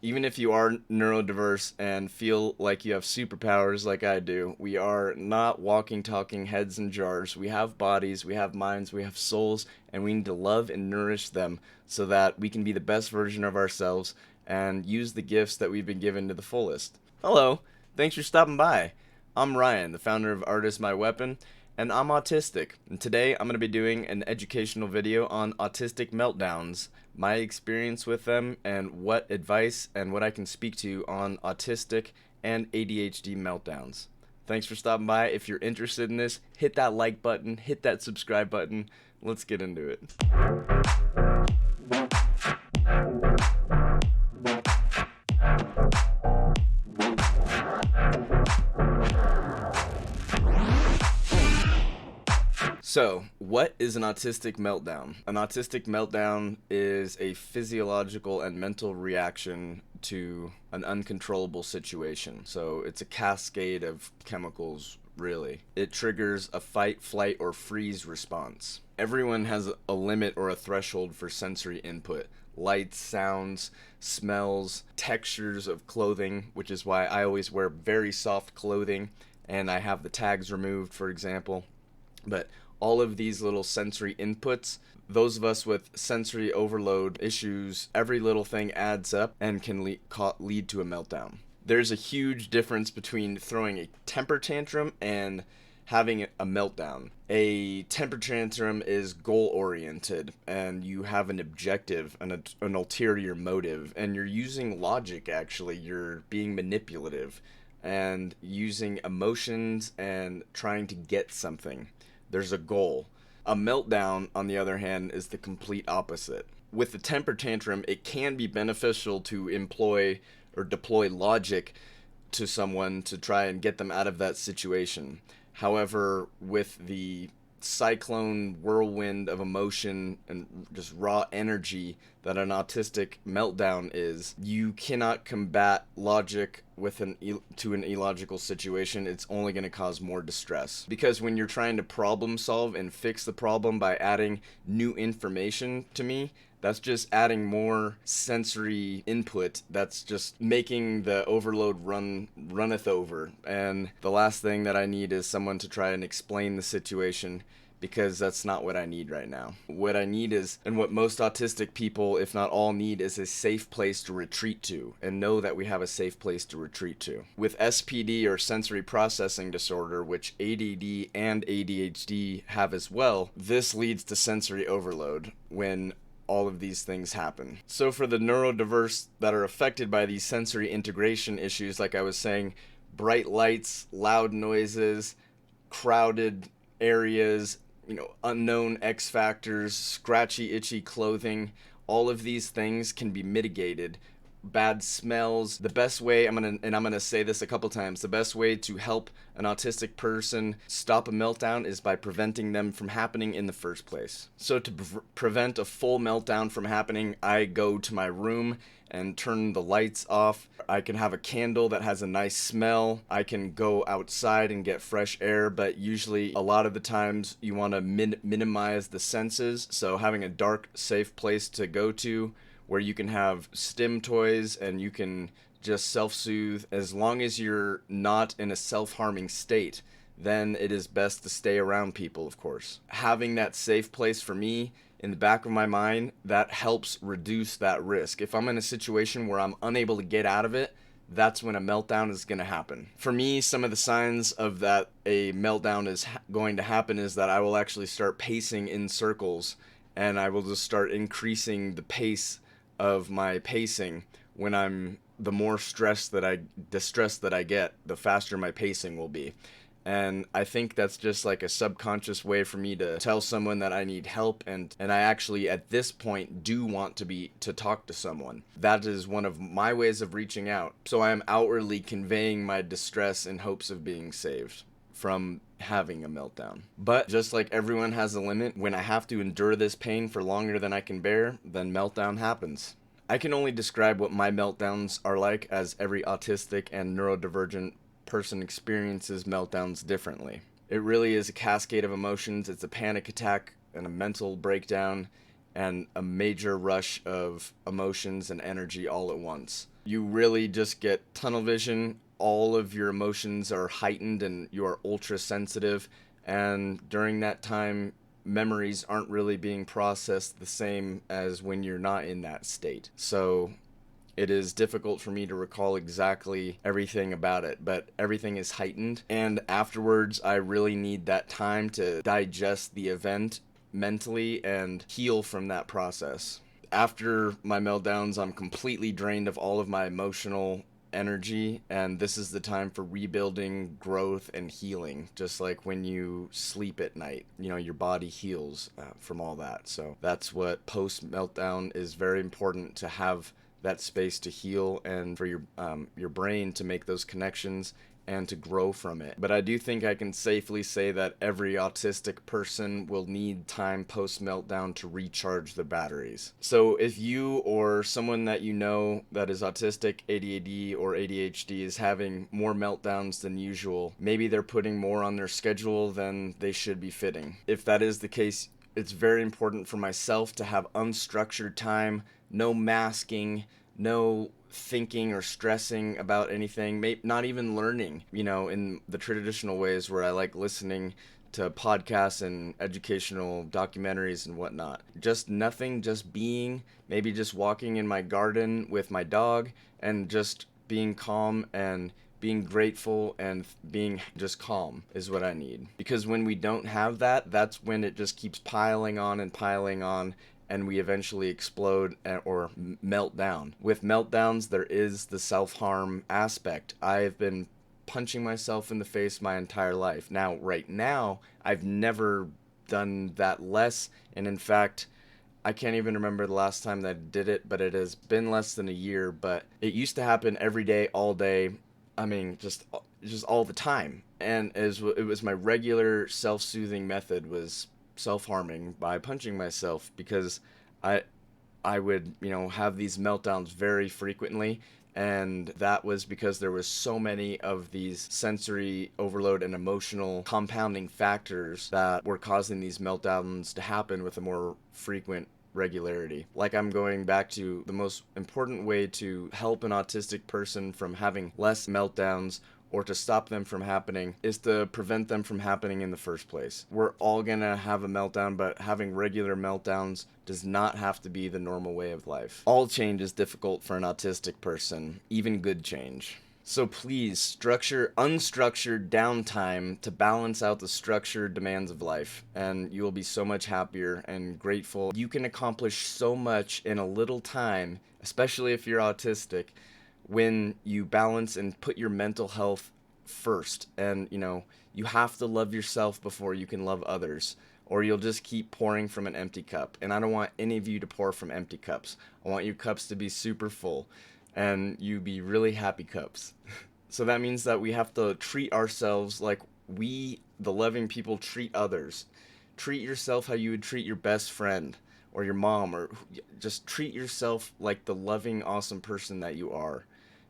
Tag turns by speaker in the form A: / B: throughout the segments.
A: Even if you are neurodiverse and feel like you have superpowers like I do, we are not walking, talking heads in jars. We have bodies, we have minds, we have souls, and we need to love and nourish them so that we can be the best version of ourselves and use the gifts that we've been given to the fullest. Hello, thanks for stopping by. I'm Ryan, the founder of Art is My Weapon, and I'm autistic. And today I'm going to be doing an educational video on autistic meltdowns, my experience with them, and what advice and what I can speak to on autistic and ADHD meltdowns. Thanks for stopping by. If you're interested in this, hit that like button, hit that subscribe button. Let's get into it. So, what is an autistic meltdown? An autistic meltdown is a physiological and mental reaction to an uncontrollable situation. So, it's a cascade of chemicals, really. It triggers a fight, flight, or freeze response. Everyone has a limit or a threshold for sensory input. Lights, sounds, smells, textures of clothing, which is why I always wear very soft clothing and I have the tags removed, for example. But all of these little sensory inputs, those of us with sensory overload issues, every little thing adds up and can lead to a meltdown. There's a huge difference between throwing a temper tantrum and having a meltdown. A temper tantrum is goal oriented and you have an objective, an ulterior motive, and you're using logic actually. You're being manipulative and using emotions and trying to get something. There's a goal. A meltdown, on the other hand, is the complete opposite. With the temper tantrum, it can be beneficial to employ or deploy logic to someone to try and get them out of that situation. However, with the cyclone whirlwind of emotion and just raw energy that an autistic meltdown is, you cannot combat logic with an illogical situation. It's only going to cause more distress, because when you're trying to problem solve and fix the problem by adding new information to me, that's just adding more sensory input. That's just making the overload runneth over. And the last thing that I need is someone to try and explain the situation, because that's not what I need right now. What I need is, and what most autistic people, if not all, need, is a safe place to retreat to, and know that we have a safe place to retreat to. With SPD, or sensory processing disorder, which ADD and ADHD have as well, this leads to sensory overload when all of these things happen. So for the neurodiverse that are affected by these sensory integration issues, like I was saying, bright lights, loud noises, crowded areas, unknown X factors, scratchy, itchy clothing, all of these things can be mitigated. Bad smells. The best way, I'm gonna say this a couple times, the best way to help an autistic person stop a meltdown is by preventing them from happening in the first place. So to prevent a full meltdown from happening, I go to my room and turn the lights off. I can have a candle that has a nice smell. I can go outside and get fresh air, but usually a lot of the times you want to minimize the senses. So having a dark, safe place to go to where you can have stim toys and you can just self-soothe. As long as you're not in a self-harming state, then it is best to stay around people, of course. Having that safe place for me in the back of my mind, that helps reduce that risk. If I'm in a situation where I'm unable to get out of it, that's when a meltdown is going to happen. For me, some of the signs of that a meltdown is going to happen is that I will actually start pacing in circles, and I will just start increasing the pace of my pacing. When I'm the more distressed that I get, the faster my pacing will be. And I think that's just like a subconscious way for me to tell someone that I need help, and I actually at this point do want to talk to someone. That is one of my ways of reaching out. So I am outwardly conveying my distress in hopes of being saved from having a meltdown. But just like everyone has a limit, when I have to endure this pain for longer than I can bear, then meltdown happens. I can only describe what my meltdowns are like, as every autistic and neurodivergent person experiences meltdowns differently. It really is a cascade of emotions. It's a panic attack and a mental breakdown, and a major rush of emotions and energy all at once. You really just get tunnel vision. All of your emotions are heightened and you are ultra sensitive. And during that time, memories aren't really being processed the same as when you're not in that state. So it is difficult for me to recall exactly everything about it, but everything is heightened. And afterwards, I really need that time to digest the event mentally and heal from that process. After my meltdowns, I'm completely drained of all of my emotional energy, and this is the time for rebuilding, growth, and healing. Just like when you sleep at night, your body heals from all that. So that's what post meltdown is very important, to have that space to heal and for your brain to make those connections and to grow from it. But I do think I can safely say that every autistic person will need time post meltdown to recharge their batteries. So if you or someone that you know that is autistic, ADD, or ADHD is having more meltdowns than usual, maybe they're putting more on their schedule than they should be fitting. If that is the case, it's very important for myself to have unstructured time, no masking, no thinking or stressing about anything, not even learning, in the traditional ways where I like listening to podcasts and educational documentaries and whatnot. Just nothing, just being, maybe just walking in my garden with my dog and just being calm and being grateful and being just calm is what I need. Because when we don't have that, that's when it just keeps piling on and piling on, and we eventually explode or melt down. With meltdowns, there is the self-harm aspect. I've been punching myself in the face my entire life. Now, right now, I've never done that less, and in fact, I can't even remember the last time that I did it, but it has been less than a year. But it used to happen every day, all day. I mean, just all the time. And it was my regular self-soothing method, was self-harming by punching myself, because I I would, have these meltdowns very frequently, and that was because there was so many of these sensory overload and emotional compounding factors that were causing these meltdowns to happen with a more frequent regularity. Like, I'm going back to the most important way to help an autistic person from having less meltdowns, or to stop them from happening, is to prevent them from happening in the first place. We're all gonna have a meltdown, but having regular meltdowns does not have to be the normal way of life. All change is difficult for an autistic person, even good change. So please structure unstructured downtime to balance out the structured demands of life, and you will be so much happier and grateful. You can accomplish so much in a little time, especially if you're autistic, when you balance and put your mental health first. And you have to love yourself before you can love others, or you'll just keep pouring from an empty cup. And I don't want any of you to pour from empty cups. I want your cups to be super full and you be really happy cups. So that means that we have to treat ourselves like we, the loving people, treat others. Treat yourself how you would treat your best friend or your mom, or just treat yourself like the loving, awesome person that you are,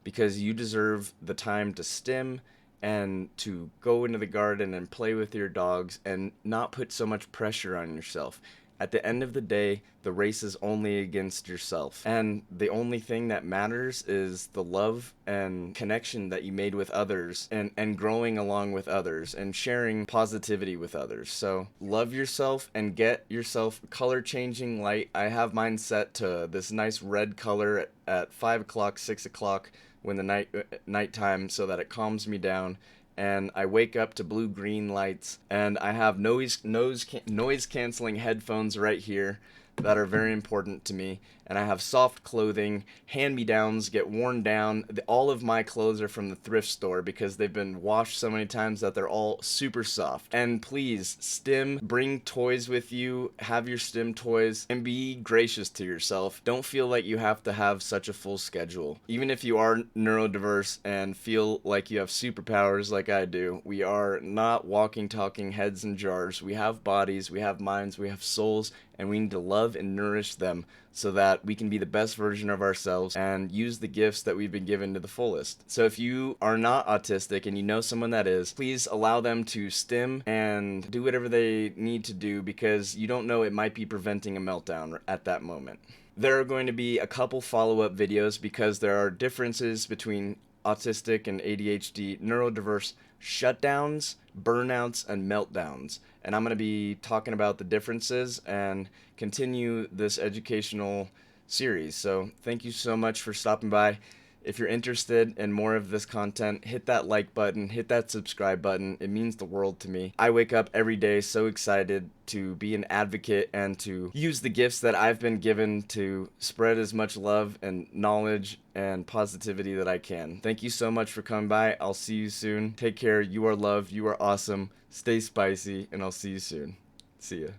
A: because you deserve the time to stim and to go into the garden and play with your dogs and not put so much pressure on yourself. At the end of the day, the race is only against yourself. And the only thing that matters is the love and connection that you made with others, and growing along with others and sharing positivity with others. So love yourself and get yourself color changing light. I have mine set to this nice red color at 5 o'clock, 6 o'clock when the nighttime, so that it calms me down. And I wake up to blue-green lights, and I have noise canceling headphones right here that are very important to me. And I have soft clothing. Hand-me-downs get worn down. All of my clothes are from the thrift store because they've been washed so many times that they're all super soft. And please, stim, bring toys with you. Have your stim toys and be gracious to yourself. Don't feel like you have to have such a full schedule. Even if you are neurodiverse and feel like you have superpowers like I do, we are not walking, talking heads in jars. We have bodies, we have minds, we have souls, and we need to love and nourish them so that we can be the best version of ourselves and use the gifts that we've been given to the fullest. So if you are not autistic and you know someone that is, please allow them to stim and do whatever they need to do, because you don't know, it might be preventing a meltdown at that moment. There are going to be a couple follow-up videos because there are differences between autistic and ADHD neurodiverse shutdowns, burnouts, and meltdowns. And I'm going to be talking about the differences and continue this educational series. So thank you so much for stopping by. If you're interested in more of this content, hit that like button, hit that subscribe button. It means the world to me. I wake up every day so excited to be an advocate and to use the gifts that I've been given to spread as much love and knowledge and positivity that I can. Thank you so much for coming by. I'll see you soon. Take care. You are loved. You are awesome. Stay spicy, and I'll see you soon. See ya.